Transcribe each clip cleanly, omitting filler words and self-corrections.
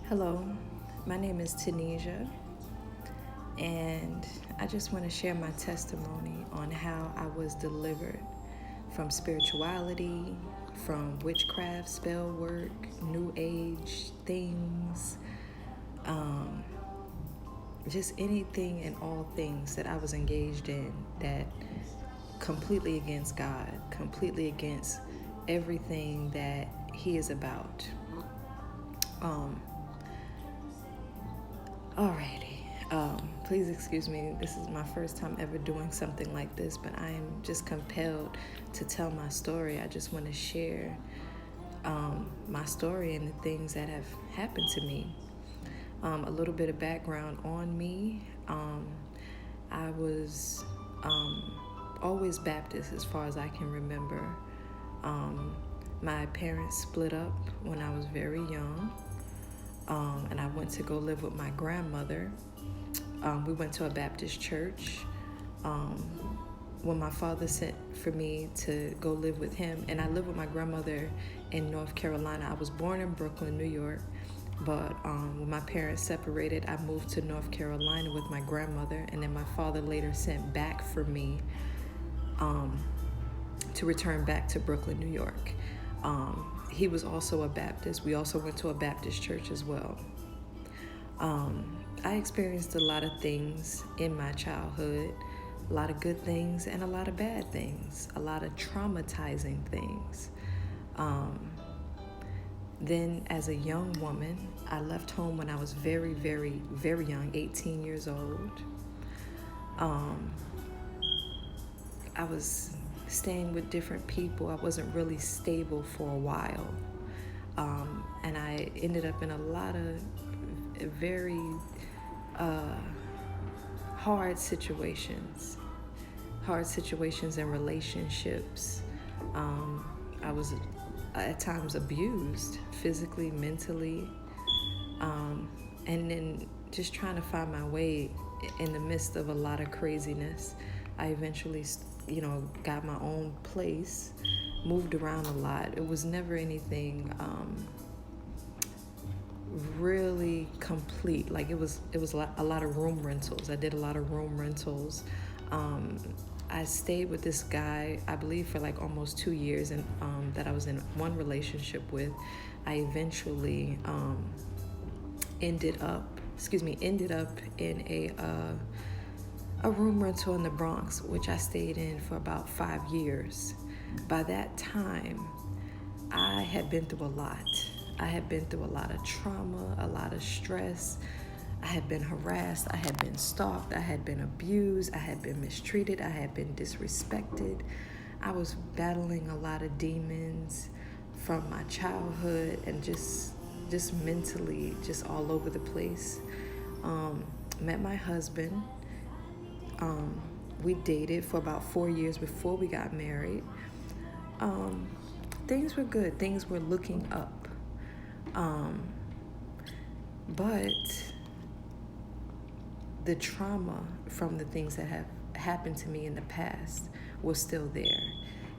Hello, my name is Tanesia, and I just want to share my testimony on how I was delivered from spirituality, from witchcraft, spell work, new age things, um, just anything and all things that I was engaged in that completely against God, completely against everything that He is about. Alrighty. Please excuse me. This is my first time ever doing something like this, but I am just compelled to tell my story. I just want to share my story and the things that have happened to me. A little bit of background on me. I was always Baptist as far as I can remember. My parents split up when I was very young. And I went to go live with my grandmother. We went to a Baptist church. When my father sent for me to go live with him, and I lived with my grandmother in North Carolina. I was born in Brooklyn, New York, but when my parents separated, I moved to North Carolina with my grandmother, and then my father later sent back for me to return back to Brooklyn, New York. He was also a Baptist. We also went to a Baptist church as well. I experienced a lot of things in my childhood, a lot of good things and a lot of bad things, a lot of traumatizing things. Then as a young woman, I left home when I was very, very, very young, 18 years old. I was staying with different people. I wasn't really stable for a while. And I ended up in a lot of very hard situations and relationships. I was at times abused physically, mentally, and then just trying to find my way in the midst of a lot of craziness. I eventually got my own place, moved around a lot. It was never anything really complete. Like it was a lot of room rentals. I did a lot of room rentals. I stayed with this guy, I believe, for like almost 2 years, and that I was in one relationship with. I eventually ended up in a room rental in the Bronx, which I stayed in for about 5 years. By that time, I had been through a lot. I had been through a lot of trauma, a lot of stress. I had been harassed. I had been stalked. I had been abused. I had been mistreated. I had been disrespected. I was battling a lot of demons from my childhood and just mentally, just all over the place. Met my husband. We dated for about 4 years before we got married. Things were good. Things were looking up. But the trauma from the things that have happened to me in the past was still there.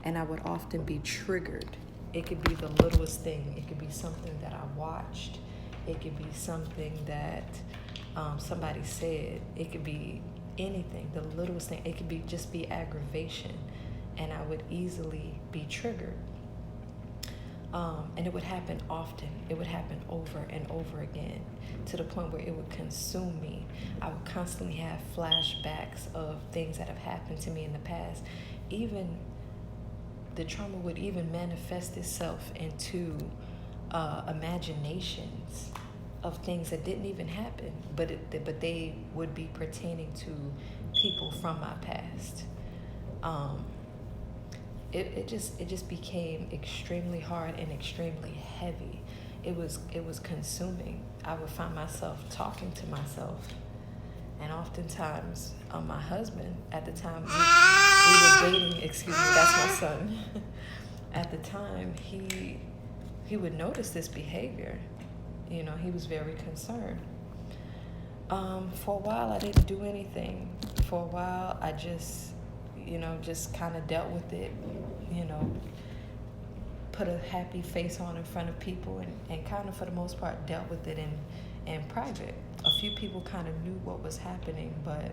And I would often be triggered. It could be the littlest thing. It could be something that I watched. It could be something that somebody said. It could be anything, the littlest thing. It could be just be aggravation, and I would easily be triggered. And it would happen often. It would happen over and over again, to the point where it would consume me. I would constantly have flashbacks of things that have happened to me in the past. Even the trauma would even manifest itself into imaginations of things that didn't even happen, but they would be pertaining to people from my past. It just became extremely hard and extremely heavy. It was consuming. I would find myself talking to myself, and oftentimes my husband at the time we were dating. Excuse me, that's my son. At the time, he would notice this behavior. He was very concerned. For a while, I didn't do anything. For a while, I just kind of dealt with it, put a happy face on in front of people, and kind of for the most part dealt with it in private. A few people kind of knew what was happening, but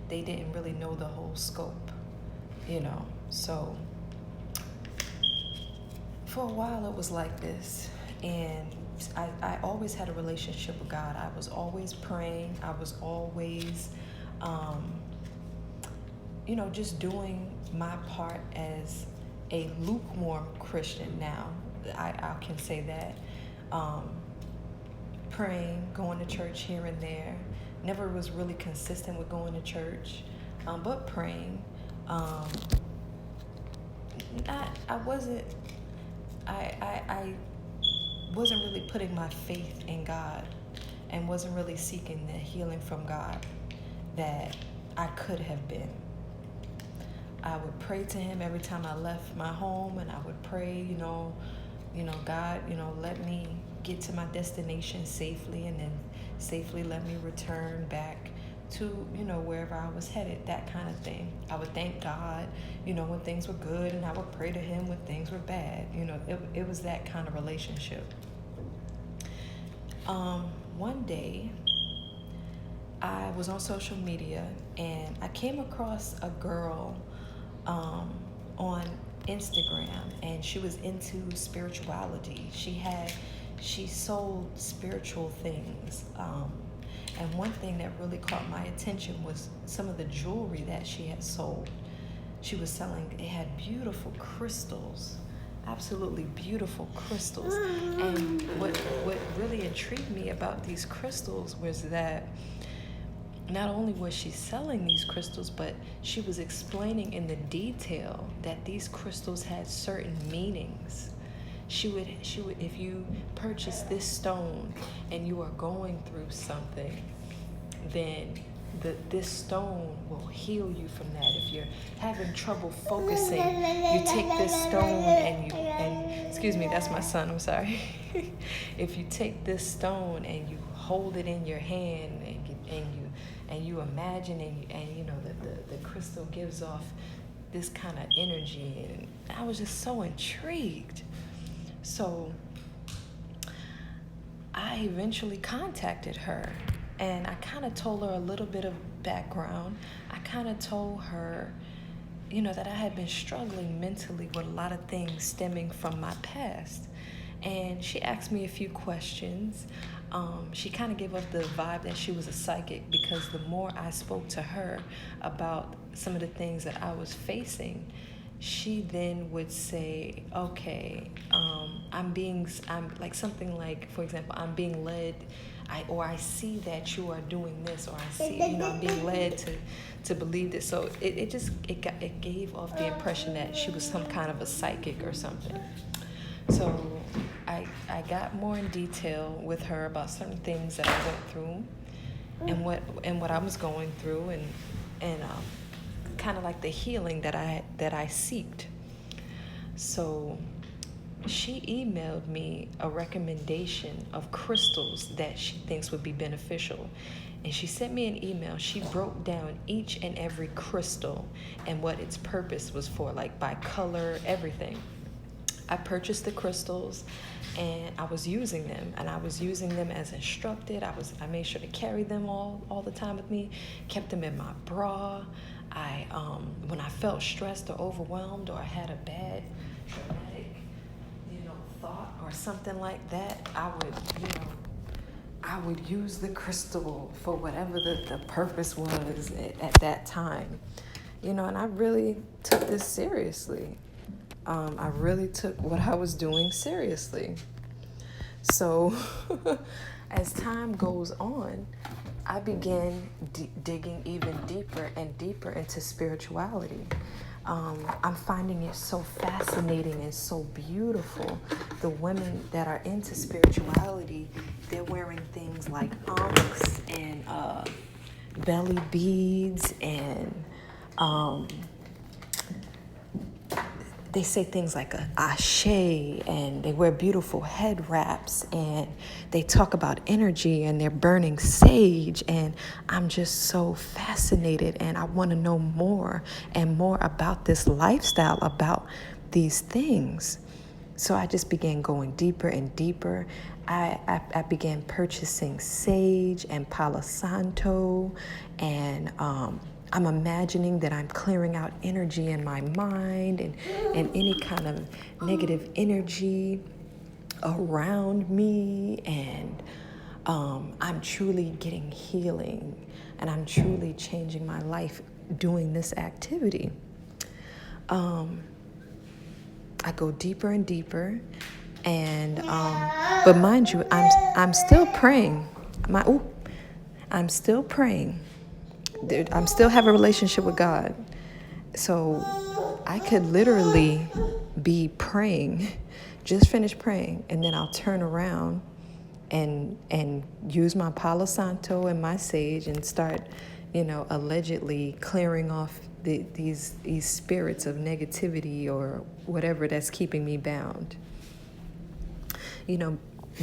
they didn't really know the whole scope, So for a while it was like this, and I always had a relationship with God. I was always praying. I was always, just doing my part as a lukewarm Christian now. I can say that. Praying, going to church here and there. Never was really consistent with going to church, but praying. I wasn't really putting my faith in God, and wasn't really seeking the healing from God that I could have been. I would pray to him every time I left my home, and I would pray, God, let me get to my destination safely, and then safely let me return back to, wherever I was headed, that kind of thing. I would thank God, when things were good, and I would pray to him when things were bad. It was that kind of relationship. One day, I was on social media, and I came across a girl on Instagram, and she was into spirituality. She sold spiritual things. And one thing that really caught my attention was some of the jewelry that she had sold. She was selling, it had beautiful crystals, absolutely beautiful crystals. And what really intrigued me about these crystals was that not only was she selling these crystals, but she was explaining in the detail that these crystals had certain meanings. She would, if you purchase this stone and you are going through something, then this stone will heal you from that. If you're having trouble focusing, you take this stone and excuse me, that's my son, I'm sorry. If you take this stone and you hold it in your hand, and you imagine, and the crystal gives off this kind of energy, and I was just so intrigued. So I eventually contacted her, and I kind of told her a little bit of background. I kind of told her, that I had been struggling mentally with a lot of things stemming from my past. And she asked me a few questions. She kind of gave off the vibe that she was a psychic, because the more I spoke to her about some of the things that I was facing, she then would say, okay, I'm like something like, for example, I'm being led, I see that you are doing this, or I see, I'm being led to believe this. So it gave off the impression that she was some kind of a psychic or something. So I got more in detail with her about certain things that I went through, and what I was going through, and kind of like the healing that I seeked. So she emailed me a recommendation of crystals that she thinks would be beneficial. And she sent me an email. She broke down each and every crystal and what its purpose was for, like by color, everything. I purchased the crystals, and I was using them, as instructed. I made sure to carry them all the time with me, kept them in my bra. When I felt stressed or overwhelmed, or I had a bad traumatic, thought or something like that, I would use the crystal for whatever the purpose was at that time, and I really took this seriously. I really took what I was doing seriously. So as time goes on, I began digging even deeper and deeper into spirituality. I'm finding it so fascinating and so beautiful. The women that are into spirituality, they're wearing things like ankhs and belly beads, and they say things like a ashe, and they wear beautiful head wraps, and they talk about energy, and they're burning sage, and I'm just so fascinated, and I want to know more and more about this lifestyle, about these things. So I just began going deeper and deeper. I began purchasing sage and Palo Santo, and I'm imagining that I'm clearing out energy in my mind and any kind of negative energy around me, and I'm truly getting healing, and I'm truly changing my life doing this activity. I go deeper and deeper, and but mind you, I'm still praying. I'm still praying. I'm still have a relationship with God, so I could literally be praying, just finish praying, and then I'll turn around and use my Palo Santo and my sage and start, allegedly clearing off these spirits of negativity or whatever that's keeping me bound.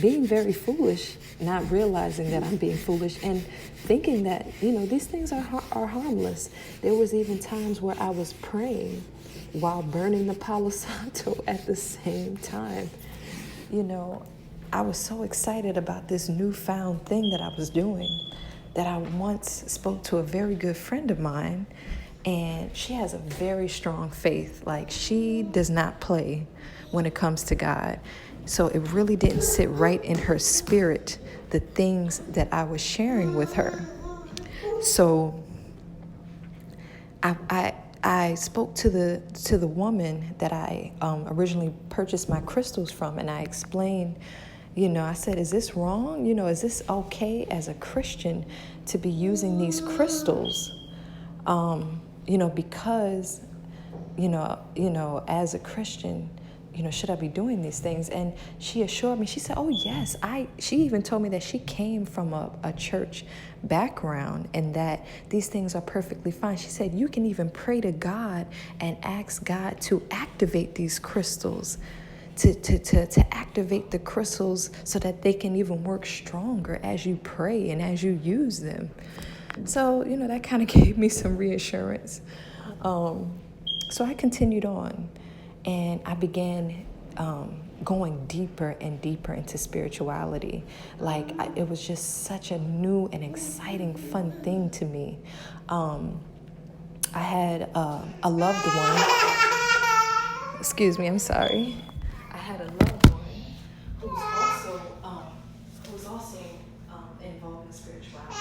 Being very foolish, not realizing that I'm being foolish, and thinking that, these things are harmless. There was even times where I was praying while burning the Palo Santo at the same time. I was so excited about this newfound thing that I was doing that I once spoke to a very good friend of mine, and she has a very strong faith. Like, she does not play when it comes to God. So it really didn't sit right in her spirit, the things that I was sharing with her. So I spoke to the woman that I originally purchased my crystals from, and I explained, I said, is this wrong? Is this okay as a Christian to be using these crystals? Because, as a Christian, should I be doing these things? And she assured me, she said, oh, yes. She even told me that she came from a church background and that these things are perfectly fine. She said, you can even pray to God and ask God to activate these crystals, to activate the crystals so that they can even work stronger as you pray and as you use them. So, that kind of gave me some reassurance. So I continued on, and I began going deeper and deeper into spirituality. It was just such a new and exciting, fun thing to me. I had a loved one. Excuse me, I'm sorry. I had a loved one who was also involved in spirituality,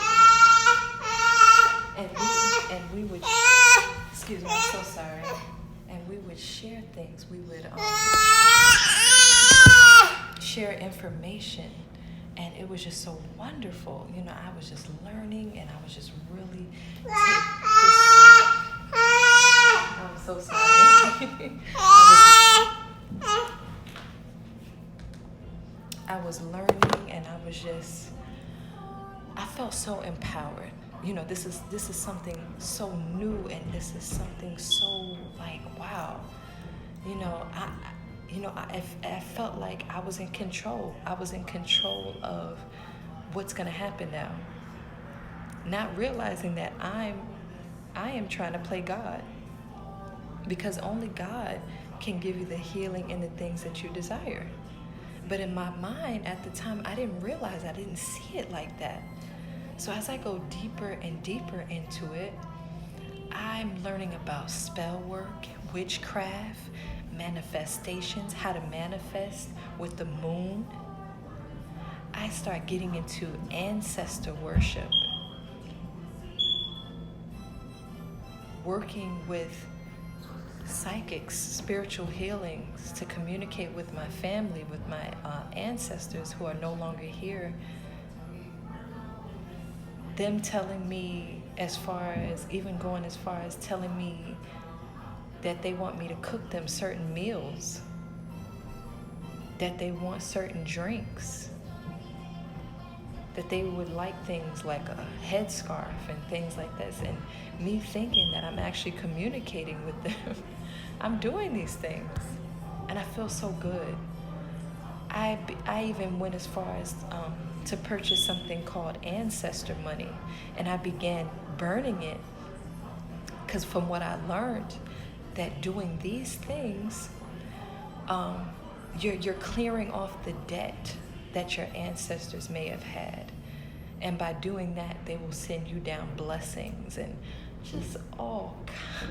and we would. Excuse me, I'm so sorry. And we would share things. We would share information, and it was just so wonderful. I was just learning, and I was just really. I'm so sorry. I was learning, and I felt so empowered. This is something so new, and this is something so wow. I felt like I was in control. I was in control of what's going to happen now. Not realizing that I am trying to play God, because only God can give you the healing and the things that you desire. But in my mind at the time, I didn't realize, I didn't see it like that. So as I go deeper and deeper into it, I'm learning about spell work, witchcraft, manifestations, how to manifest with the moon. I start getting into ancestor worship, working with psychics, spiritual healings to communicate with my family, with my ancestors who are no longer here. Them telling me, going as far as telling me that they want me to cook them certain meals, that they want certain drinks, that they would like things like a headscarf and things like this, and me thinking that I'm actually communicating with them. I'm doing these things, and I feel so good. I even went as far as to purchase something called ancestor money, and I began burning it, because from what I learned, that doing these things You're clearing off the debt that your ancestors may have had. And by doing that, they will send you down blessings and just all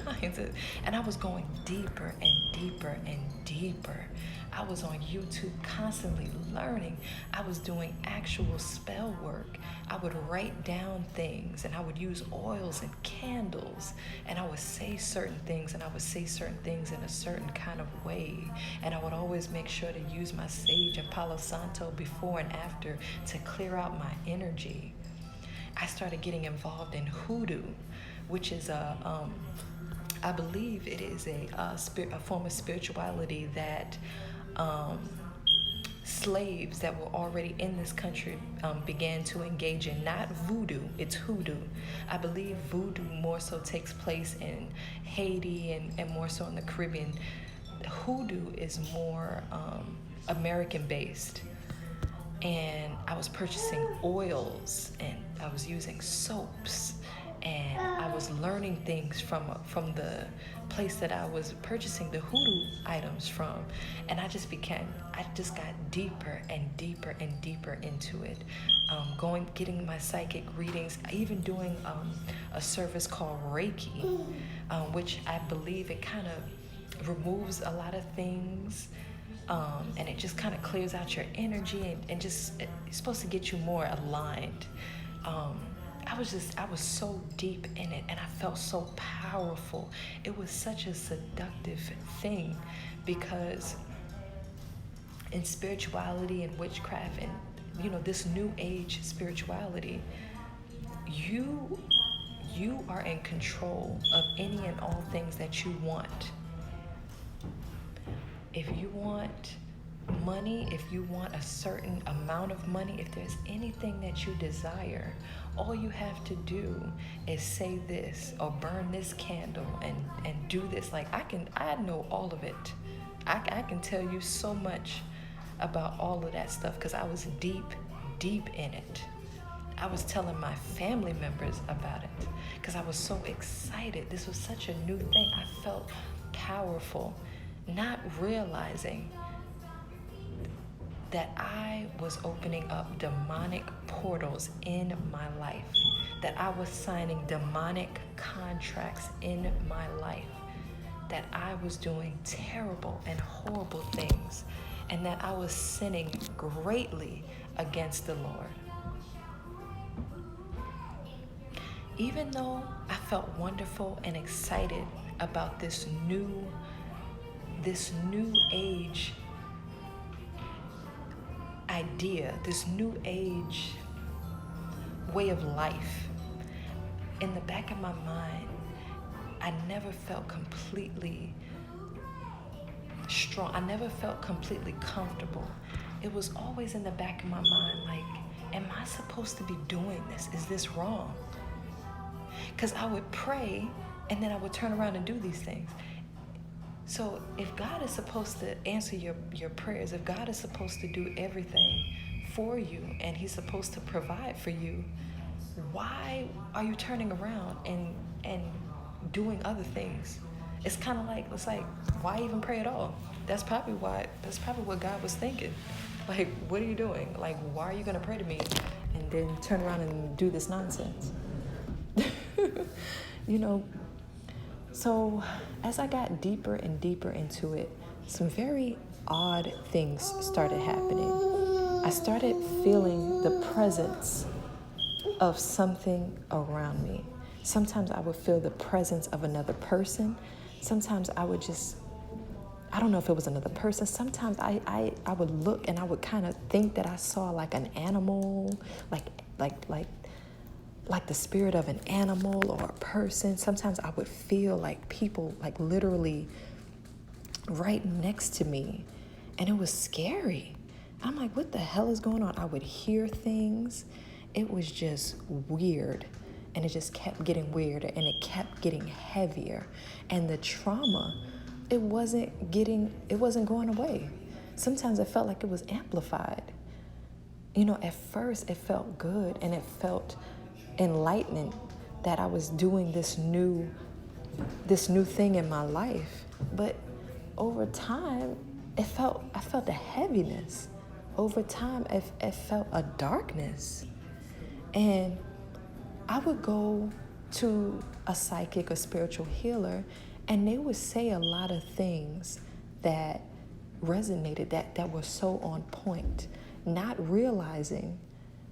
kinds of. And I was going deeper and deeper and deeper. I was on YouTube constantly learning. I was doing actual spell work. I would write down things, and I would use oils and candles, and I would say certain things, and I would say certain things in a certain kind of way. And I would always make sure to use my sage and Palo Santo before and after to clear out my energy. I started getting involved in Hoodoo, which is I believe it is a form of spirituality that slaves that were already in this country began to engage in. Not voodoo, it's hoodoo. I believe voodoo more so takes place in Haiti and more so in the Caribbean. Hoodoo is more American based. And I was purchasing oils, and I was using soaps, and I was learning things from the place that I was purchasing the hoodoo items from. And I just got deeper and deeper and deeper into it. Getting my psychic readings, even doing a service called Reiki, which I believe it kind of removes a lot of things. And it just kind of clears out your energy and just it's supposed to get you more aligned. I was so deep in it, and I felt so powerful. It was such a seductive thing, because in spirituality and witchcraft and this new age spirituality, you are in control of any and all things that you want. If you want money, if you want a certain amount of money, if there's anything that you desire, all you have to do is say this or burn this candle and do this. Like I know all of it. I can tell you so much about all of that stuff because I was deep in it. I was telling my family members about it because I was so excited. This was such a new thing. I felt powerful, not realizing that I was opening up demonic portals in my life, that I was signing demonic contracts in my life, that I was doing terrible and horrible things, and that I was sinning greatly against the Lord. Even though I felt wonderful and excited about this new age idea, this new age way of life, in the back of my mind, I never felt completely strong. I never felt completely comfortable. It was always in the back of my mind, like, am I supposed to be doing this? Is this wrong? Because I would pray and then I would turn around and do these things. So if God is supposed to answer your prayers, if God is supposed to do everything for you and he's supposed to provide for you, why are you turning around and doing other things? It's like, why even pray at all? That's probably what God was thinking. Like, what are you doing? Like, why are you going to pray to me and then turn around and do this nonsense? So as I got deeper and deeper into it, some very odd things started happening. I started feeling the presence of something around me. Sometimes I would feel the presence of another person. Sometimes I would I don't know if it was another person. Sometimes I would look and I would kind of think that I saw like an animal, like the spirit of an animal or a person. Sometimes I would feel like people like literally right next to me, and it was scary. I'm like, what the hell is going on? I would hear things. It was just weird, and it just kept getting weirder, and it kept getting heavier, and the trauma, it wasn't going away. Sometimes I felt like it was amplified. At first it felt good and it felt enlightening that I was doing this new thing in my life, but over time I felt a heaviness. Over time, it felt a darkness. And I would go to a psychic or spiritual healer, and they would say a lot of things that resonated, that were so on point, not realizing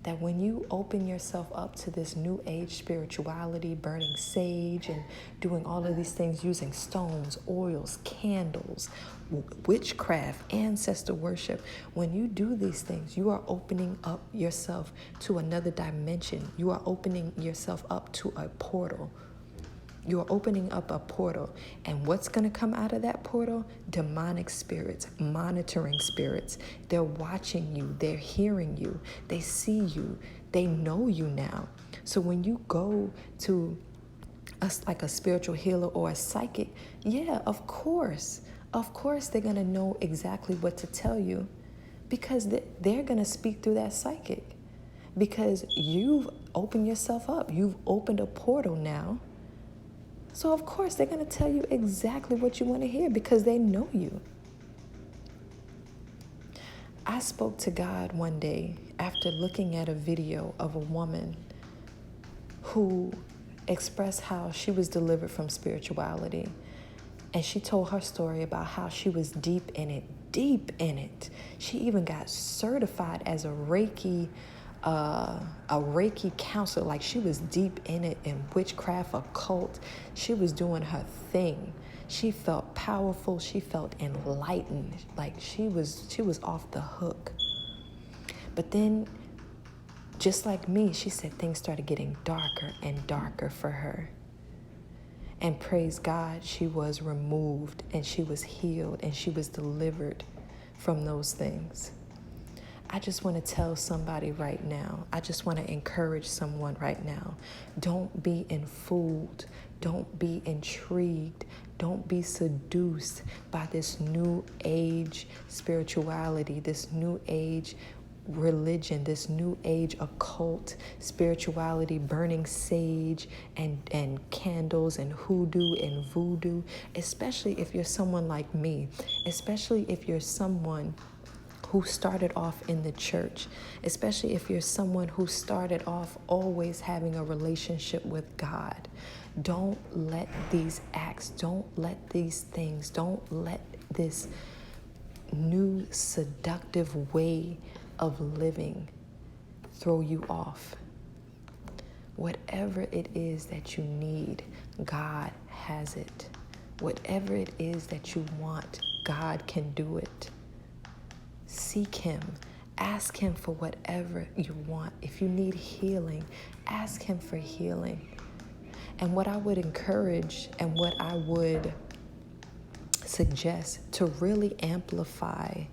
that when you open yourself up to this new age spirituality, burning sage and doing all of these things using stones, oils, candles, witchcraft, ancestor worship, when you do these things, you are opening up yourself to another dimension. You are opening yourself up to a portal. You're opening up a portal. And what's going to come out of that portal? Demonic spirits, monitoring spirits. They're watching you. They're hearing you. They see you. They know you now. So when you go to like a spiritual healer or a psychic, yeah, of course they're going to know exactly what to tell you, because they're going to speak through that psychic, because you've opened yourself up. You've opened a portal now. So of course they're going to tell you exactly what you want to hear, because they know you. I spoke to God one day after looking at a video of a woman who expressed how she was delivered from spirituality. And she told her story about how she was deep in it. She even got certified as a Reiki counselor. Like, she was deep in it, in witchcraft, occult. She was doing her thing. She felt powerful. She felt enlightened. Like, she was off the hook. But then, just like me, she said things started getting darker and darker for her. And praise God, she was removed and she was healed and she was delivered from those things. I just want to tell somebody right now, I just want to encourage someone right now, don't be fooled, don't be intrigued, don't be seduced by this new age spirituality, this new age religion, this new age occult spirituality, burning sage and candles and hoodoo and voodoo, especially if you're someone like me, especially if you're someone who started off in the church, especially if you're someone who started off always having a relationship with God. Don't let these acts, don't let these things, don't let this new seductive way of living throw you off. Whatever it is that you need, God has it. Whatever it is that you want, God can do it. Seek Him. Ask Him for whatever you want. If you need healing, ask Him for healing. And what I would encourage and what I would suggest to really amplify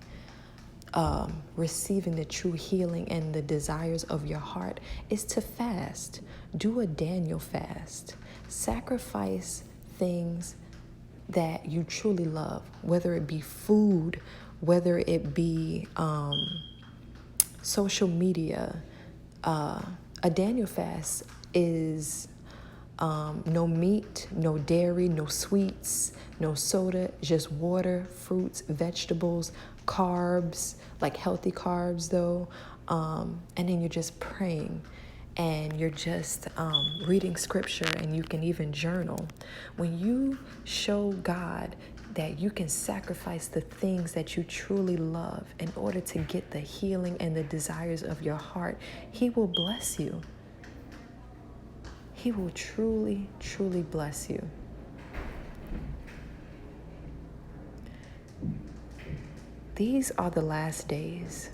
receiving the true healing and the desires of your heart is to fast. Do a Daniel fast. Sacrifice things that you truly love, whether it be food, whether it be social media. A Daniel fast is no meat, no dairy, no sweets, no soda, just water, fruits, vegetables, carbs, like healthy carbs though. And then you're just praying and you're just reading scripture, and you can even journal. When you show God that you can sacrifice the things that you truly love in order to get the healing and the desires of your heart, He will bless you. He will truly, truly bless you. These are the last days.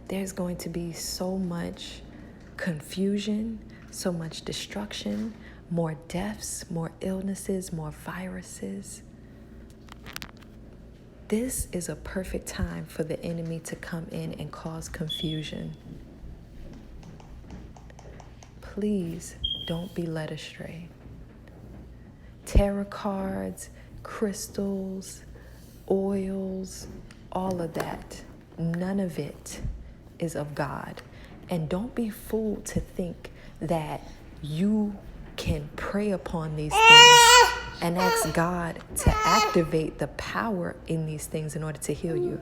There's going to be so much confusion, so much destruction, more deaths, more illnesses, more viruses. This is a perfect time for the enemy to come in and cause confusion. Please don't be led astray. Tarot cards, crystals, oils, all of that, none of it is of God. And don't be fooled to think that you can prey upon these things and ask God to activate the power in these things in order to heal you.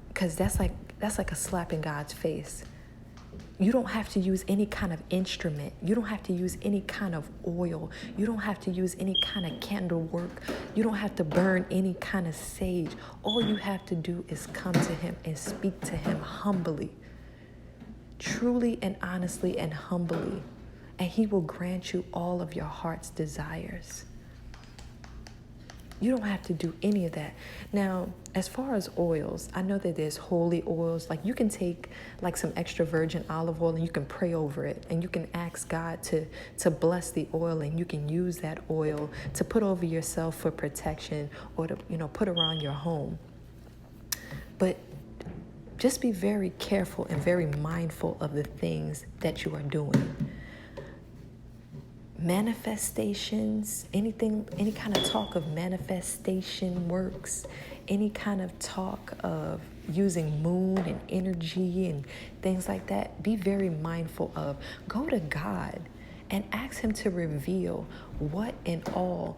Because that's like a slap in God's face. You don't have to use any kind of instrument. You don't have to use any kind of oil. You don't have to use any kind of candle work. You don't have to burn any kind of sage. All you have to do is come to him and speak to him humbly, truly and honestly and humbly, and he will grant you all of your heart's desires. You don't have to do any of that. Now, as far as oils, I know that there's holy oils. Like you can take like some extra virgin olive oil and you can pray over it, and you can ask God to bless the oil, and you can use that oil to put over yourself for protection, or to, put around your home. But just be very careful and very mindful of the things that you are doing. Manifestations, any kind of talk of manifestation works, any kind of talk of using moon and energy and things like that, be very mindful of. Go to God and ask him to reveal what and all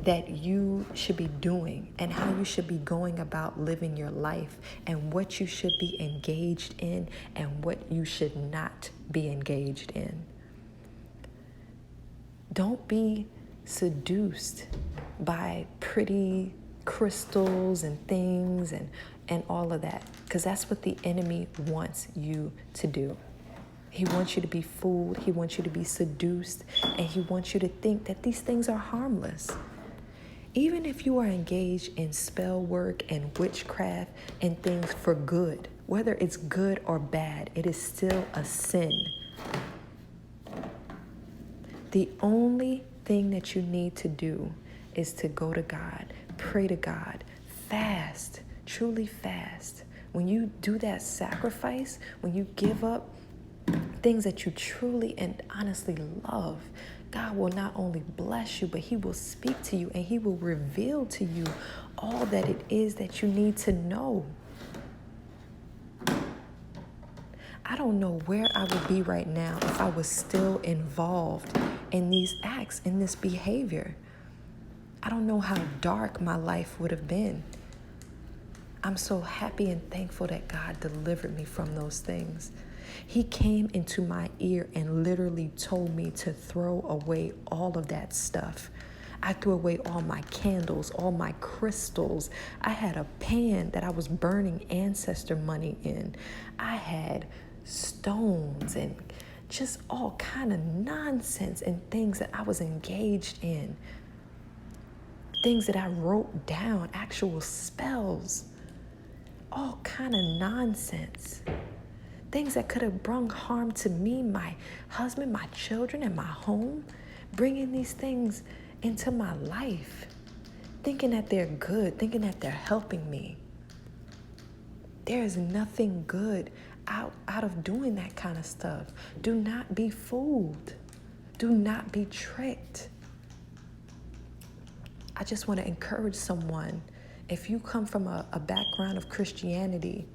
that you should be doing, and how you should be going about living your life, and what you should be engaged in and what you should not be engaged in. Don't be seduced by pretty crystals and things and all of that, because that's what the enemy wants you to do. He wants you to be fooled. He wants you to be seduced, and he wants you to think that these things are harmless. Even if you are engaged in spell work and witchcraft and things for good, whether it's good or bad, it is still a sin. The only thing that you need to do is to go to God, pray to God, fast, truly fast. When you do that sacrifice, when you give up things that you truly and honestly love, God will not only bless you, but he will speak to you, and he will reveal to you all that it is that you need to know. I don't know where I would be right now if I was still involved in these acts, in this behavior. I don't know how dark my life would have been. I'm so happy and thankful that God delivered me from those things. He came into my ear and literally told me to throw away all of that stuff. I threw away all my candles, all my crystals. I had a pan that I was burning ancestor money in. I had stones and just all kind of nonsense and things that I was engaged in. Things that I wrote down, actual spells. All kind of nonsense. Things that could have brought harm to me, my husband, my children, and my home. Bringing these things into my life. Thinking that they're good, thinking that they're helping me. There is nothing good out of doing that kind of stuff. Do not be fooled. Do not be tricked. I just want to encourage someone, if you come from a background of Christianity,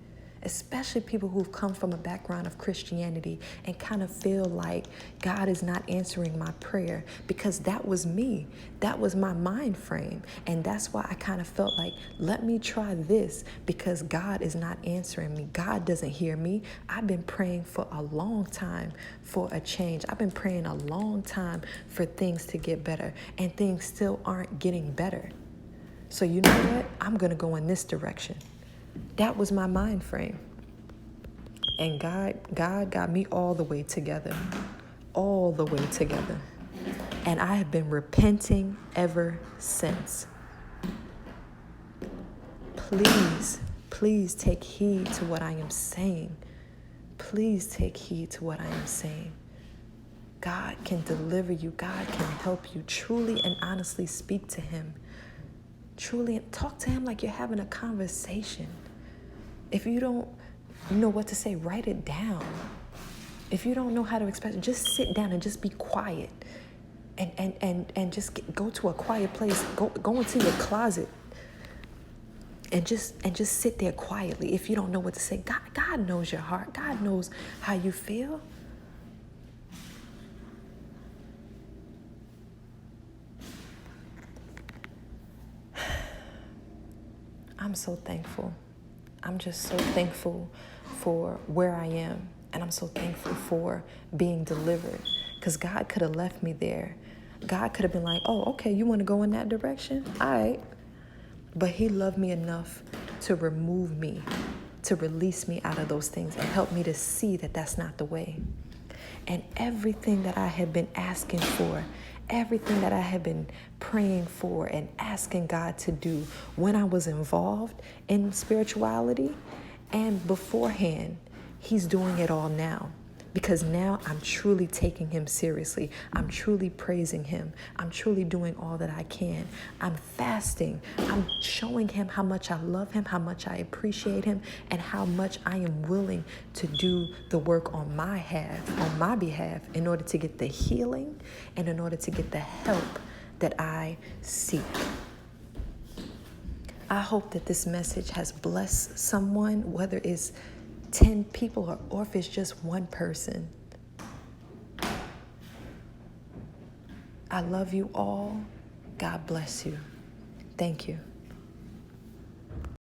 especially people who've come from a background of Christianity and kind of feel like God is not answering my prayer, because that was me. That was my mind frame. And that's why I kind of felt like, let me try this, because God is not answering me. God doesn't hear me. I've been praying for a long time for a change. I've been praying a long time for things to get better, and things still aren't getting better. So you know what? I'm going to go in this direction. That was my mind frame. And God got me all the way together. All the way together. And I have been repenting ever since. Please take heed to what I am saying. Please take heed to what I am saying. God can deliver you. God can help you. Truly and honestly speak to him. Truly talk to him like you're having a conversation. If you don't know what to say, write it down. If you don't know how to express it, just sit down and just be quiet. And just go to a quiet place. Go into your closet and just sit there quietly. If you don't know what to say, God knows your heart. God knows how you feel. I'm so thankful. I'm just so thankful for where I am. And I'm so thankful for being delivered. Because God could have left me there. God could have been like, oh, okay, you want to go in that direction? All right. But he loved me enough to remove me, to release me out of those things and help me to see that that's not the way. And everything that I had been asking for, everything that I had been praying for and asking God to do when I was involved in spirituality and beforehand, he's doing it all now. Because now I'm truly taking him seriously. I'm truly praising him. I'm truly doing all that I can. I'm fasting. I'm showing him how much I love him, how much I appreciate him, and how much I am willing to do the work on my behalf, in order to get the healing and in order to get the help that I seek. I hope that this message has blessed someone, whether it's 10 people or if it's just one person. I love you all. God bless you. Thank you.